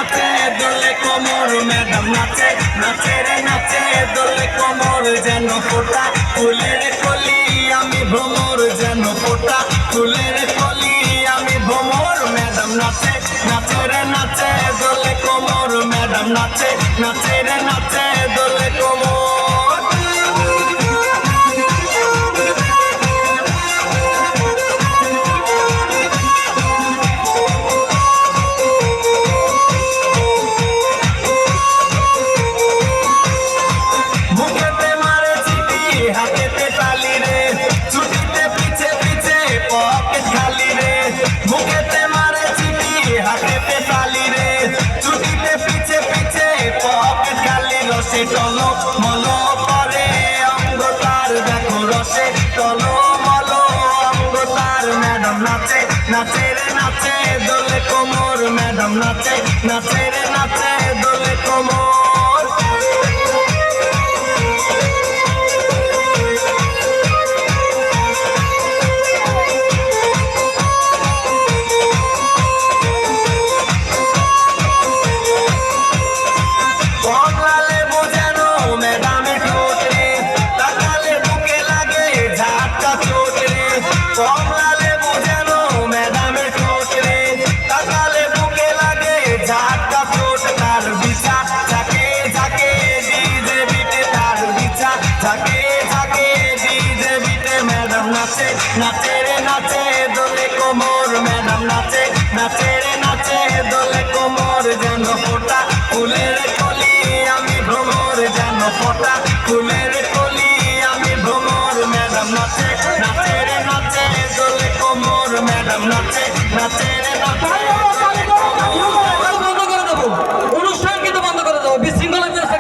নাচে দোলে কোমর ম্যাডাম নাচে নাচে রে নাচে দোলে কোমর যেন ফোটা ফুলের কলি আমি ভ্রমর যেন ফোটা ফুলের কলি আমি ভ্রমর ম্যাডাম নাচে নাচে রে নাচে দোলে কোমর ম্যাডাম নাচে নাচে রে নাচে দোলে কোমর টলো মলো করে অঙ্গ তার দেখো রসে টলো মলো অঙ্গ তার ম্যাডাম নাচে নাচে রে নাচে দোলে কোমর ম্যাডাম নাচে নাচে রে নাচে দোলে কোমর কমলা লেবু যেন ম্যাডামের ঠোঁট রে তাকালে বুকে লাগে ঝাটকা ঠোঁট তার বিছা ঝাঁকে ঝাঁকে ডিজে বিটে তার বিছা ঝাঁকে ঝাঁকে ডিজে বিটে ম্যাডাম নাচে নাচে রে নাচে দোলে কোমর ম্যাডাম নাচে নাচে রে নাচে দোলে কোমর যেন ফোটা ফুলের কলি আমি ভ্রমর যেন ফোটা ফুলের কলি আমি ভ্রমর ম্যাডাম নাচে নাচে রে নাচে দোলে কোমর ম্যাডাম নাচে নাচে রে